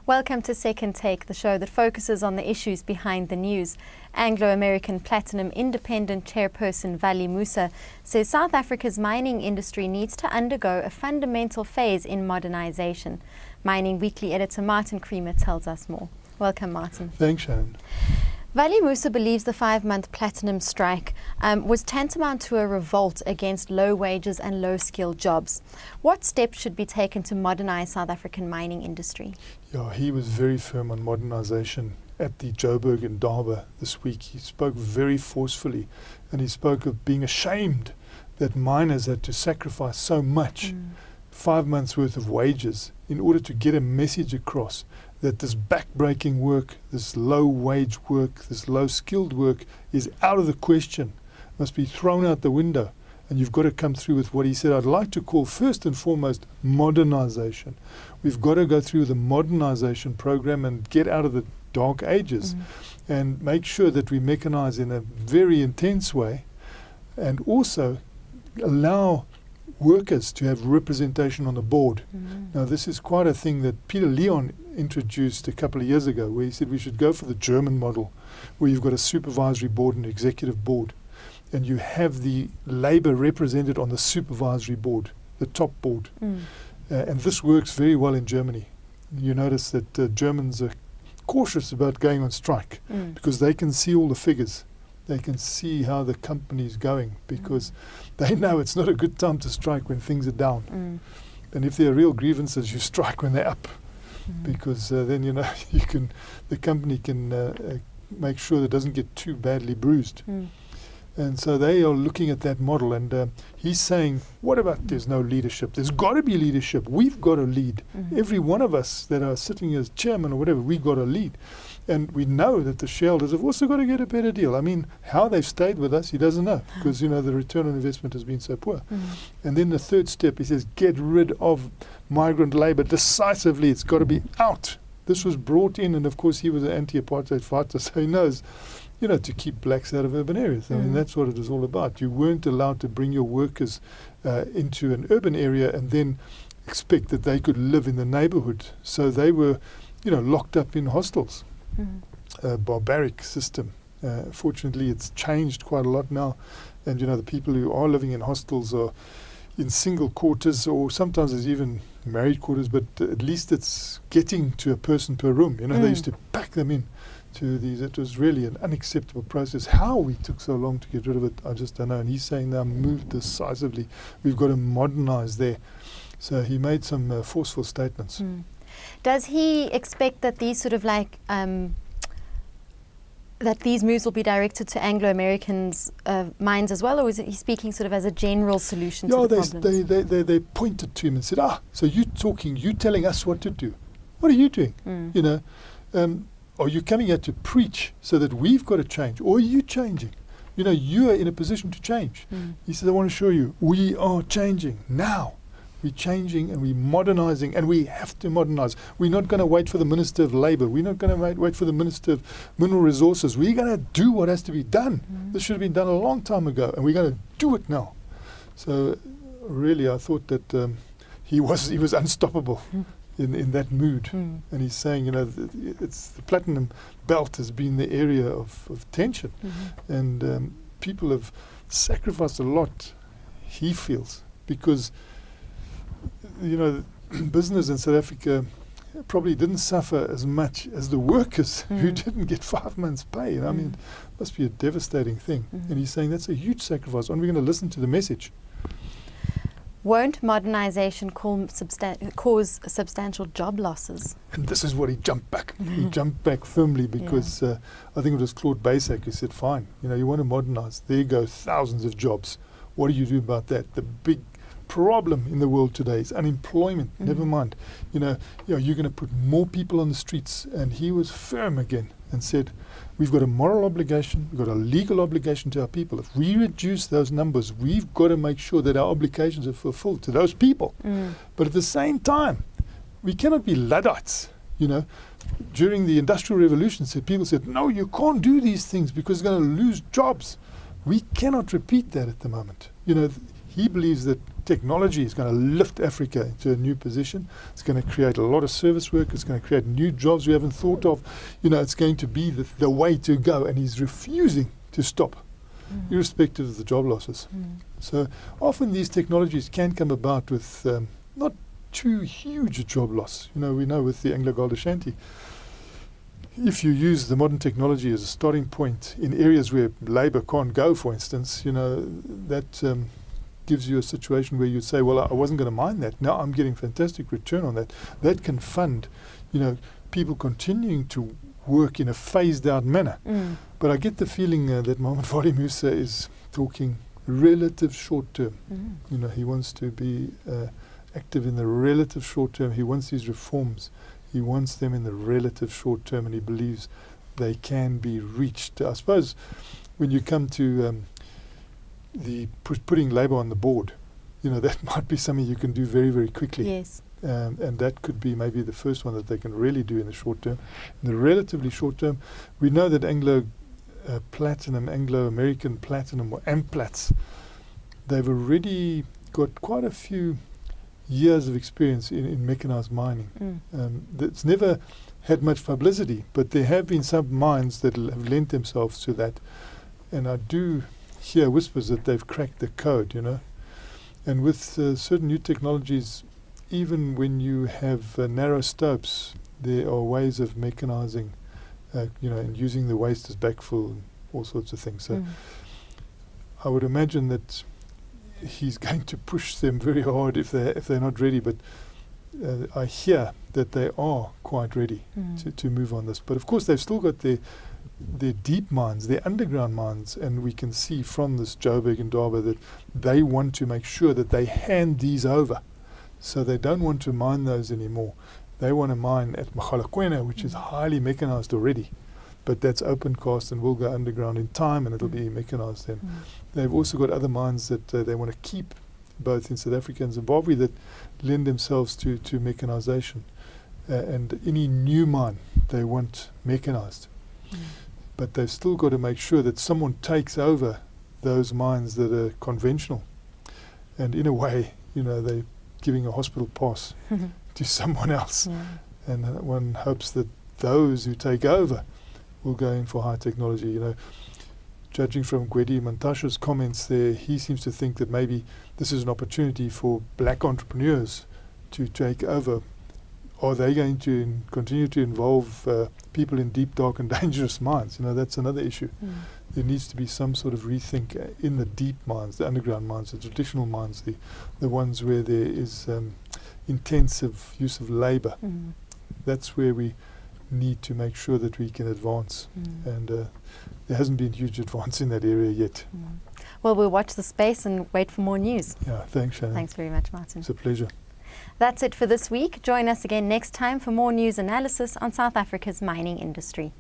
Welcome to Second Take, the show that focuses on the issues behind the news. Anglo-American Platinum Independent Chairperson Vali Musa says South Africa's mining industry needs to undergo a fundamental phase in modernisation. Mining Weekly editor Martin Creamer tells us more. Welcome, Martin. Thanks, Shannon. Vali Musa believes the 5-month platinum strike was tantamount to a revolt against low wages and low-skilled jobs. What steps should be taken to modernise South African mining industry? Yeah, he was very firm on modernisation at the Joburg and Durban this week. He spoke very forcefully, and he spoke of being ashamed that miners had to sacrifice so much, 5 months worth of wages, in order to get a message across that this back-breaking work, this low-wage work, this low-skilled work is out of the question, must be thrown out the window. And you've got to come through with what he said I'd like to call first and foremost modernisation. We've got to go through the modernisation program and get out of the dark ages and make sure that we mechanise in a very intense way, and also allow workers to have representation on the board. Now, this is quite a thing that Peter Leon introduced a couple of years ago, where he said we should go for the German model, where you've got a supervisory board and an executive board, and you have the labour represented on the supervisory board, the top board. And this works very well in Germany. You notice that Germans are cautious about going on strike because they can see all the figures. They can see how the company's going, because they know it's not a good time to strike when things are down. And if there are real grievances, you strike when they're up, because then the company can make sure that it doesn't get too badly bruised. And so they are looking at that model, and he's saying, what about there's no leadership? There's got to be leadership. We've got to lead. Every one of us that are sitting as chairman or whatever, we've got to lead. And we know that the shareholders have also got to get a better deal. I mean, how they've stayed with us, he doesn't know, because, the return on investment has been so poor. And then the third step, he says, get rid of migrant labour decisively. It's got to be out. This was brought in, and of course he was an anti-apartheid fighter, so he knows, to keep blacks out of urban areas. I mean, that's what it was all about. You weren't allowed to bring your workers into an urban area and then expect that they could live in the neighbourhood. So they were, locked up in hostels. A barbaric system. Fortunately, it's changed quite a lot now, and the people who are living in hostels are in single quarters, or sometimes there's even married quarters, but at least it's getting to a person per room. They used to pack them in to these. It was really an unacceptable process. How we took so long to get rid of it, I just don't know. And he's saying now, move decisively. We've got to modernise there. So he made some forceful statements. Does he expect that these sort of that these moves will be directed to Anglo-Americans' mines as well, or is he speaking sort of as a general solution to the problems? They pointed to him and said, so you telling us what to do. What are you doing? Are you coming here to preach so that we've got to change, or are you changing? You are in a position to change. He said, I want to show you, we are changing now. We're changing and we're modernising, and we have to modernise. We're not going to wait for the Minister of Labour. We're not going to wait for the Minister of Mineral Resources. We're going to do what has to be done. This should have been done a long time ago, and we're going to do it now. So really, I thought that he was unstoppable in that mood. And he's saying, it's the platinum belt has been the area of tension, and people have sacrificed a lot, he feels, because business in South Africa probably didn't suffer as much as the workers who didn't get 5 months' pay. I mean, it must be a devastating thing. And he's saying that's a huge sacrifice, and we're going to listen to the message. Won't modernisation cause substantial job losses? And this is what he jumped back. He jumped back firmly, because I think it was Claude Baysack who said, fine, you want to modernise. There you go, thousands of jobs. What do you do about that? The big problem in the world today is unemployment. Never mind. You're going to put more people on the streets. And he was firm again and said, we've got a moral obligation, we've got a legal obligation to our people. If we reduce those numbers, we've got to make sure that our obligations are fulfilled to those people. But at the same time, we cannot be Luddites. During the Industrial Revolution, people said, no, you can't do these things because you're going to lose jobs. We cannot repeat that at the moment. He believes that technology is going to lift Africa into a new position. It's going to create a lot of service work. It's going to create new jobs we haven't thought of. It's going to be the way to go. And he's refusing to stop, irrespective of the job losses. So often these technologies can come about with not too huge a job loss. We know with the Anglo Gold Ashanti, if you use the modern technology as a starting point in areas where labour can't go, for instance, that gives you a situation where you'd say, well, I wasn't going to mine that. Now I'm getting fantastic return on that. That can fund, people continuing to work in a phased out manner. But I get the feeling that Mohamed Wali Musa is talking relative short term. He wants to be active in the relative short term. He wants these reforms. He wants them in the relative short term, and he believes they can be reached. I suppose when you come to the putting labour on the board, that might be something you can do very, very quickly. Yes. And that could be maybe the first one that they can really do in the short term. In the relatively short term, we know that Anglo-American Platinum, or Amplats, they've already got quite a few years of experience in mechanised mining. That's never had much publicity, but there have been some mines that have lent themselves to that. And I do hear whispers that they've cracked the code, And with certain new technologies, even when you have narrow stopes, there are ways of mechanising, and using the waste as backfill and all sorts of things. So I would imagine that he's going to push them very hard if they're not ready. But I hear that they are quite ready to move on this. But of course, they've still got their deep mines, their underground mines, and we can see from this Joburg and Durban that they want to make sure that they hand these over. So they don't want to mine those anymore. They want to mine at Mogalakwena, which is highly mechanised already. But that's open cast and will go underground in time, and it'll be mechanised then. They've also got other mines that they want to keep, both in South Africa and Zimbabwe, that lend themselves to mechanisation. And any new mine, they want mechanised. But they've still got to make sure that someone takes over those mines that are conventional. And in a way, they're giving a hospital pass to someone else. And one hopes that those who take over will go in for high technology. Judging from Gwedi Mantasha's comments there, he seems to think that maybe this is an opportunity for black entrepreneurs to take over. Are they going to continue to involve people in deep, dark and dangerous mines? That's another issue. There needs to be some sort of rethink in the deep mines, the underground mines, the traditional mines, the ones where there is intensive use of labour. That's where we need to make sure that we can advance. And there hasn't been huge advance in that area yet. Well, we'll watch the space and wait for more news. Yeah, thanks, Shannon. Thanks very much, Martin. It's a pleasure. That's it for this week. Join us again next time for more news analysis on South Africa's mining industry.